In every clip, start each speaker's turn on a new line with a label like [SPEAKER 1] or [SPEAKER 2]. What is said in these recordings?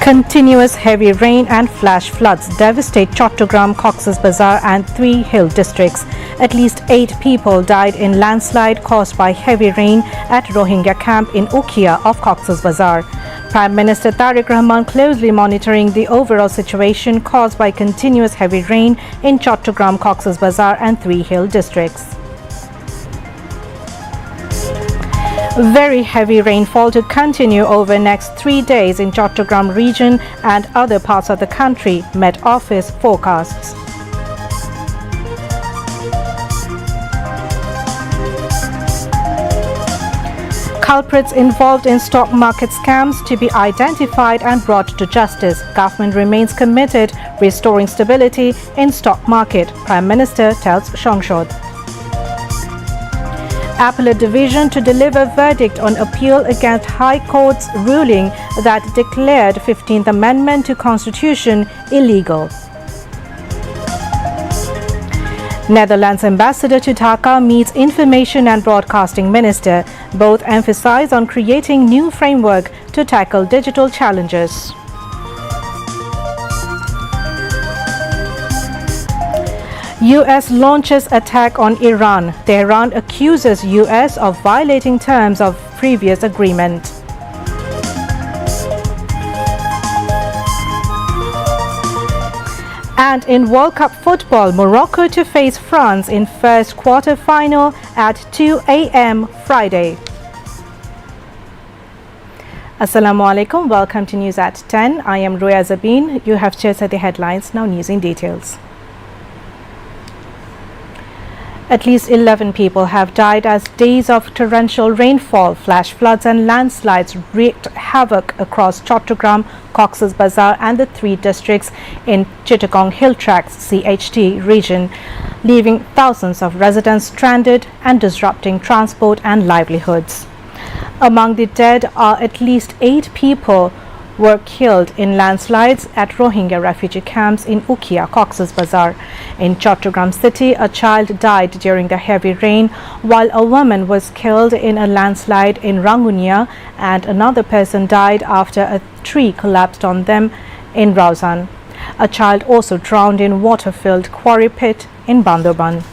[SPEAKER 1] Continuous heavy rain and flash floods devastate Chattogram, Cox's Bazar and 3 hill districts. At least 8 people died in landslide caused by heavy rain at Rohingya camp in Ukia of Cox's Bazar. Prime Minister Tariq Rahman closely monitoring the overall situation caused by continuous heavy rain in Chattogram, Cox's Bazar and 3 hill districts. Very heavy rainfall to continue over next 3 days in Chattogram region and other parts of the country, Met Office forecasts. Culprits involved in stock market scams to be identified and brought to justice. Government remains committed restoring stability in stock market, Prime Minister tells Shongshod. Appellate Division to deliver verdict on appeal against High Court's ruling that declared 15th Amendment to Constitution illegal. Netherlands Ambassador to Dhaka meets Information and Broadcasting Minister. Both emphasize on creating new framework to tackle digital challenges. U.S. launches attack on Iran. Tehran accuses U.S. of violating terms of previous agreement. And in World Cup football, Morocco to face France in first quarter final at 2 a.m. Friday. Assalamu alaikum. Welcome to News at 10. I am Roya Zabin. You have just heard the headlines. Now news in details. At least 11 people have died as days of torrential rainfall, flash floods and landslides wreaked havoc across Chattogram, Cox's Bazar and the 3 districts in Chittagong Hill Tracts CHT region, leaving thousands of residents stranded and disrupting transport and livelihoods. Among the dead are at least 8 people were killed in landslides at Rohingya refugee camps in Ukia, Cox's Bazar. In Chattogram city, a child died during the heavy rain, while a woman was killed in a landslide in Rangunia and another person died after a tree collapsed on them in Rauzan. A child also drowned in water-filled quarry pit in Bandurban.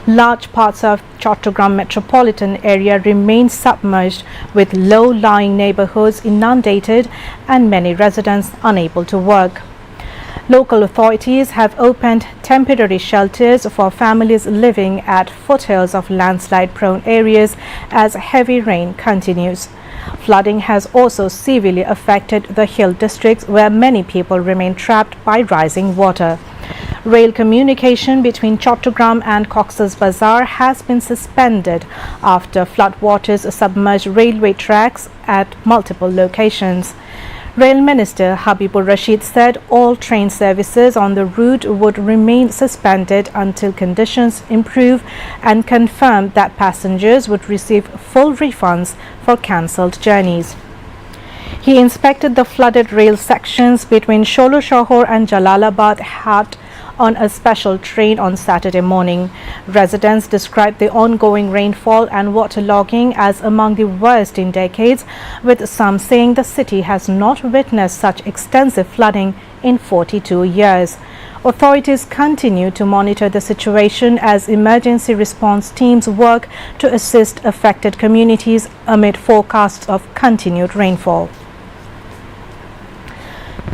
[SPEAKER 1] Large parts of Chattogram metropolitan area remain submerged, with low-lying neighborhoods inundated and many residents unable to work. Local authorities have opened temporary shelters for families living at foothills of landslide-prone areas as heavy rain continues. Flooding has also severely affected the hill districts, where many people remain trapped by rising water. Rail communication between Chattogram and Cox's Bazar has been suspended after floodwaters submerged railway tracks at multiple locations. Rail Minister Habibur Rashid said all train services on the route would remain suspended until conditions improve, and confirmed that passengers would receive full refunds for cancelled journeys. He inspected the flooded rail sections between Sholo Shahor and Jalalabad Hat on a special train on Saturday morning. Residents described the ongoing rainfall and waterlogging as among the worst in decades, with some saying the city has not witnessed such extensive flooding in 42 years. Authorities continue to monitor the situation as emergency response teams work to assist affected communities amid forecasts of continued rainfall.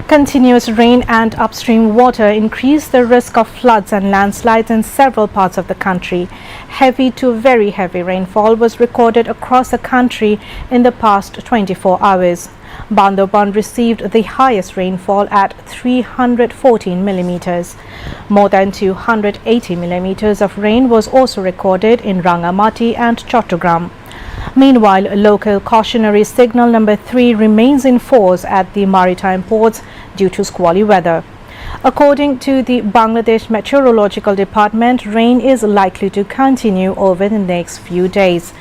[SPEAKER 1] Continuous rain and upstream water increase the risk of floods and landslides in several parts of the country. Heavy to very heavy rainfall was recorded across the country in the past 24 hours. Bandurban received the highest rainfall at 314 millimeters. More than 280 millimeters of rain was also recorded in Rangamati and Chattogram. Meanwhile, local cautionary signal number 3 remains in force at the maritime ports due to squally weather. According to the Bangladesh Meteorological Department, rain is likely to continue over the next few days.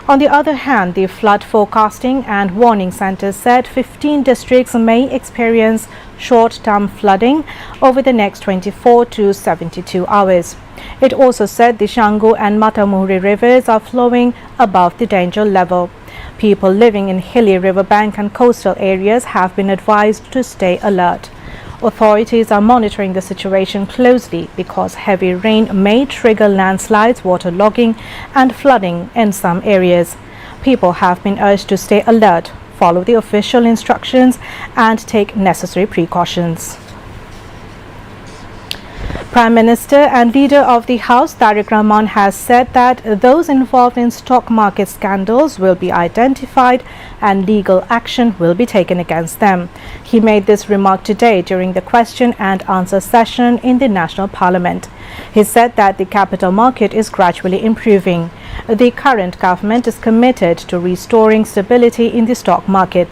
[SPEAKER 1] On the other hand, the Flood Forecasting and Warning Center said 15 districts may experience short-term flooding over the next 24 to 72 hours. It also said the Shangu and Matamuri rivers are flowing above the danger level. People living in hilly riverbank and coastal areas have been advised to stay alert. Authorities are monitoring the situation closely because heavy rain may trigger landslides, waterlogging and flooding in some areas. People have been urged to stay alert, follow the official instructions and take necessary precautions. Prime Minister and Leader of the House Tariq Rahman has said that those involved in stock market scandals will be identified and legal action will be taken against them. He made this remark today during the question and answer session in the National Parliament. He said that the capital market is gradually improving. The current government is committed to restoring stability in the stock market.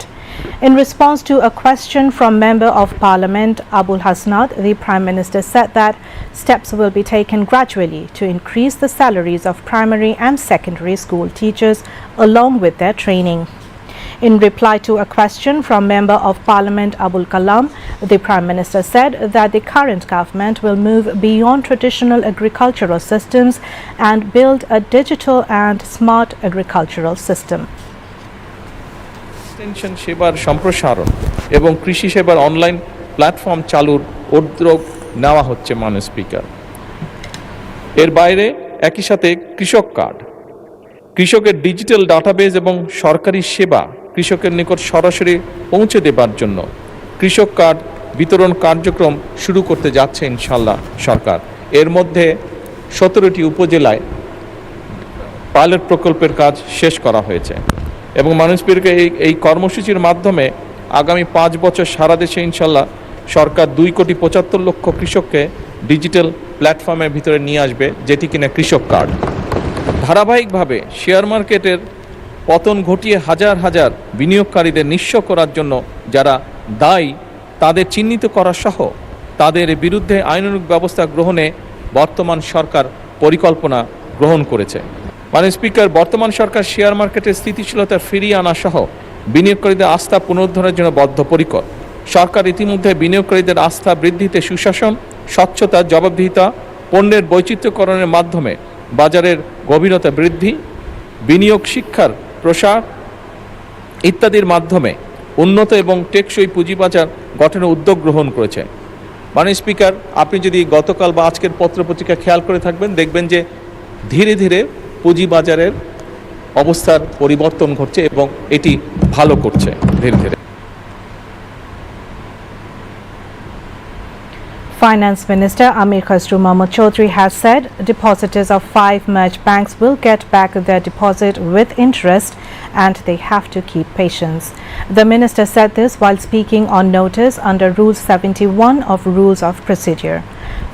[SPEAKER 1] In response to a question from Member of Parliament Abul Hasnat, the Prime Minister said that steps will be taken gradually to increase the salaries of primary and secondary school teachers along with their training. In reply to a question from Member of Parliament Abul Kalam, the Prime Minister said that the current government will move beyond traditional agricultural systems and build a digital and smart agricultural system.
[SPEAKER 2] Extension সেবার সম্প্রসারণ এবং কৃষি সেবার online platform চালুর উদ্যোগ নেওয়া হচ্ছে মাননীয় স্পিকার। এর বাইরে একই সাথে কৃষক কার্ড, কৃষকের ডিজিটাল ডাটাবেজ এবং সরকারি সেবা কৃষকের নিকট সরাসরি পৌঁছে দেবার জন্য কৃষক কার্ড বিতরণ কার্যক্রম শুরু করতে যাচ্ছে ইনশাআল্লাহ সরকার। এর মধ্যে 17টি উপজেলায় পাইলট প্রকল্পের কাজ শেষ করা হয়েছে এবং মাননীয় স্পিকার এই কর্মসূচির মাধ্যমে আগামী 5 বছর সারা দেশে ইনশাআল্লাহ সরকার 2,75,00,000 কৃষককে ডিজিটাল প্ল্যাটফর্মের ভিতরে নিয়ে আসবে, যেটি কিনা কৃষক কার্ড। ধারাবাহিকভাবে শেয়ার মার্কেটের পতন ঘটিয়ে হাজার হাজার বিনিয়োগকারীদের নিঃস্ব করার জন্য যারা দায়ী তাদের চিহ্নিত করা সহ তাদের বিরুদ্ধে আইনানুগ ব্যবস্থা গ্রহণে বর্তমান সরকার পরিকল্পনা গ্রহণ করেছে। মাননীয় স্পিকার, বর্তমান সরকার শেয়ার মার্কেটের স্থিতিশীলতা ফিরিয়ে আনা সহ বিনিয়োগকারীদের আস্থা পুনরুদ্ধারের জন্য বদ্ধপরিকর। সরকার ইতিমধ্যে বিনিয়োগকারীদের আস্থা বৃদ্ধিতে সুশাসন, স্বচ্ছতা, জবাবদিহিতা, পণ্যের বৈচিত্র্যকরণের মাধ্যমে বাজারের গভীরতা বৃদ্ধি, বিনিয়োগ শিক্ষার প্রসার ইত্যাদির মাধ্যমে উন্নত এবং টেকসই পুঁজিবাজার গঠনের উদ্যোগ গ্রহণ করেছে। মাননীয় স্পিকার, আপনি যদি গতকাল বা আজকের পত্রপত্রিকা খেয়াল করে থাকবেন, দেখবেন যে ধীরে ধীরে পুঁজিবাজারের অবস্থার পরিবর্তন ঘটছে এবং এটি ভালো করছে ধীরে ধীরে।
[SPEAKER 1] Finance Minister Amir Khusro Mahmood Chaudhry has said depositors of 5 merged banks will get back their deposit with interest and they have to keep patience. The minister said this while speaking on notice under Rule 71 of Rules of Procedure.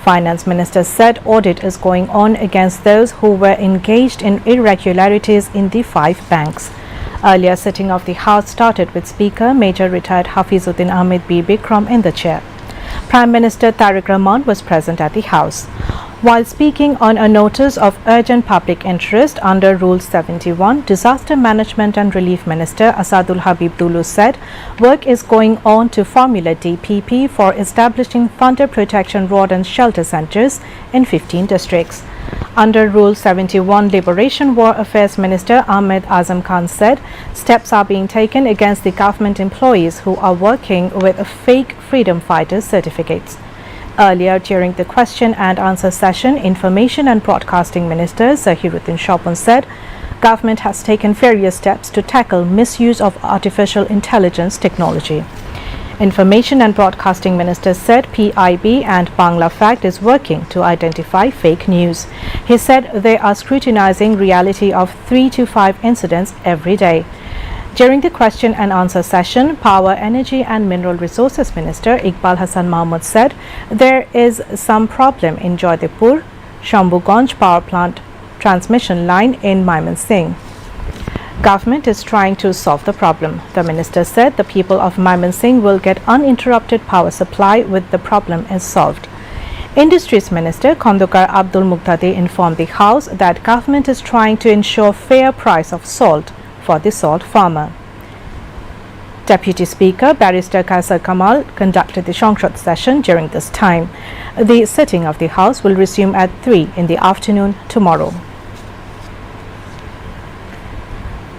[SPEAKER 1] Finance Minister said audit is going on against those who were engaged in irregularities in the 5 banks. Earlier sitting of the House started with Speaker Major Retired Hafizuddin Ahmed B. Bikram in the chair. Prime Minister Tariq Rahman was present at the House. While speaking on a notice of urgent public interest under Rule 71, Disaster Management and Relief Minister Asadul Habib Dulu said work is going on to formulate DPP for establishing thunder protection rod and shelter centres in 15 districts. Under Rule 71, Liberation War Affairs Minister Ahmed Azam Khan said steps are being taken against the government employees who are working with fake freedom fighters certificates. Earlier during the question and answer session, Information and Broadcasting Minister Zahiruddin Shopun said government has taken various steps to tackle misuse of artificial intelligence technology. Information and Broadcasting Minister said PIB and Bangla Fact is working to identify fake news. He said they are scrutinizing reality of 3 to 5 incidents every day. During the question and answer session, Power, Energy and Mineral Resources Minister Iqbal Hassan Mahmood said there is some problem in Joydipur, Shambhuganj power plant transmission line in Mymensingh. Government is trying to solve the problem. The minister said the people of Mymensingh will get uninterrupted power supply with the problem is solved. Industries Minister Khandokar Abdul Muqtadi informed the House that government is trying to ensure fair price of salt for the salt farmer. Deputy Speaker Barrister Kaisar Kamal conducted the Shangshat session during this time. The sitting of the House will resume at 3 in the afternoon tomorrow.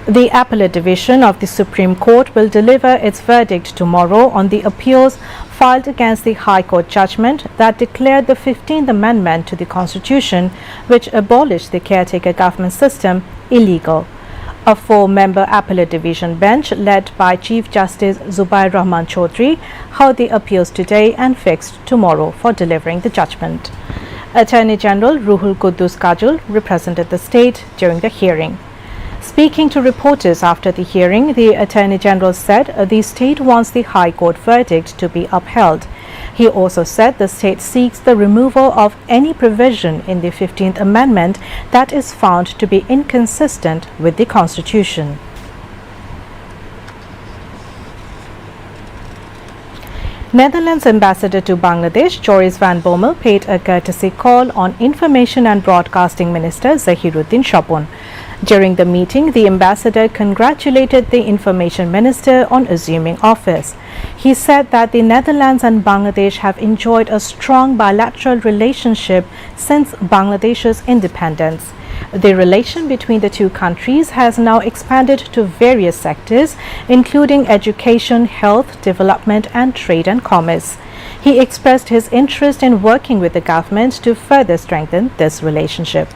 [SPEAKER 1] The Appellate Division of the Supreme Court will deliver its verdict tomorrow on the appeals filed against the High Court judgment that declared the 15th Amendment to the Constitution, which abolished the caretaker government system, illegal. A 4-member Appellate Division bench led by Chief Justice Zubair Rahman Chaudhry heard the appeals today and fixed tomorrow for delivering the judgment. Attorney General Ruhul Quddus Kajul represented the state during the hearing. Speaking to reporters after the hearing, the Attorney General said the state wants the High Court verdict to be upheld. He also said the state seeks the removal of any provision in the 15th Amendment that is found to be inconsistent with the Constitution. Netherlands Ambassador to Bangladesh, Joris van Bommel, paid a courtesy call on Information and Broadcasting Minister Zahiruddin Shopon. During the meeting, the ambassador congratulated the Information Minister on assuming office. He said that the Netherlands and Bangladesh have enjoyed a strong bilateral relationship since Bangladesh's independence. The relation between the two countries has now expanded to various sectors, including education, health, development, and trade and commerce. He expressed his interest in working with the government to further strengthen this relationship.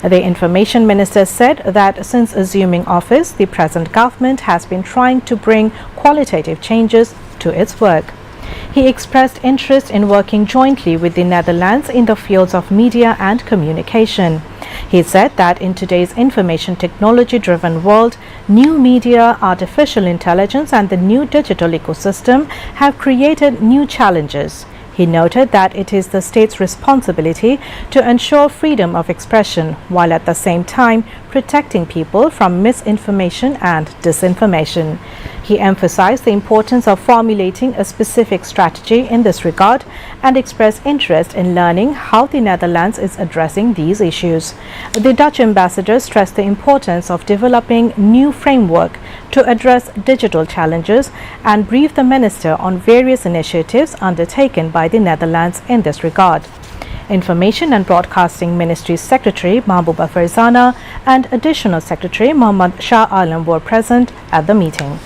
[SPEAKER 1] The Information Minister said that since assuming office, the present government has been trying to bring qualitative changes to its work. He expressed interest in working jointly with the Netherlands in the fields of media and communication. He said that in today's information technology-driven world, new media, artificial intelligence, and the new digital ecosystem have created new challenges. He noted that it is the state's responsibility to ensure freedom of expression, while at the same time protecting people from misinformation and disinformation. He emphasized the importance of formulating a specific strategy in this regard and expressed interest in learning how the Netherlands is addressing these issues. The Dutch ambassador stressed the importance of developing new framework to address digital challenges and briefed the minister on various initiatives undertaken by the Netherlands in this regard. Information and Broadcasting Ministry Secretary Mahbooba Farzana and Additional Secretary Muhammad Shah Alam were present at the meeting.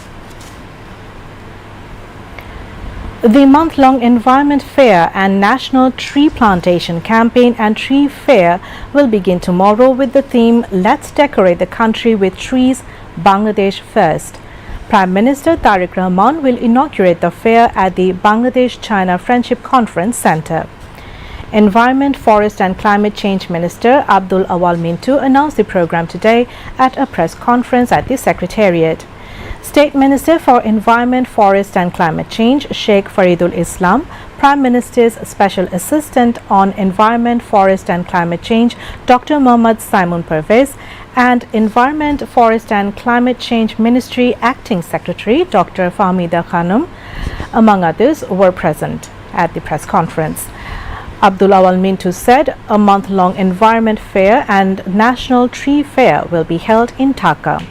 [SPEAKER 1] The month-long Environment Fair and National Tree Plantation Campaign and Tree Fair will begin tomorrow with the theme Let's Decorate the Country with Trees, Bangladesh First. Prime Minister Tariq Rahman will inaugurate the fair at the Bangladesh-China Friendship Conference Center. Environment, Forest and Climate Change Minister Abdul Awal Mintu announced the program today at a press conference at the Secretariat. State Minister for Environment, Forest and Climate Change Sheikh Faridul Islam, Prime Minister's Special Assistant on Environment, Forest and Climate Change Dr. Mohammad Simon Pervez, and Environment, Forest and Climate Change Ministry Acting Secretary Dr. Fahmida Khanum, among others, were present at the press conference. Abdul Awal Mintu said a month-long Environment Fair and National Tree Fair will be held in Dhaka.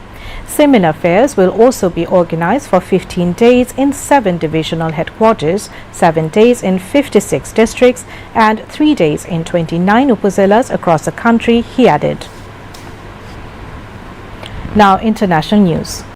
[SPEAKER 1] Similar fairs will also be organized for 15 days in 7 divisional headquarters, 7 days in 56 districts, and 3 days in 29 upazilas across the country, he added. Now, international news.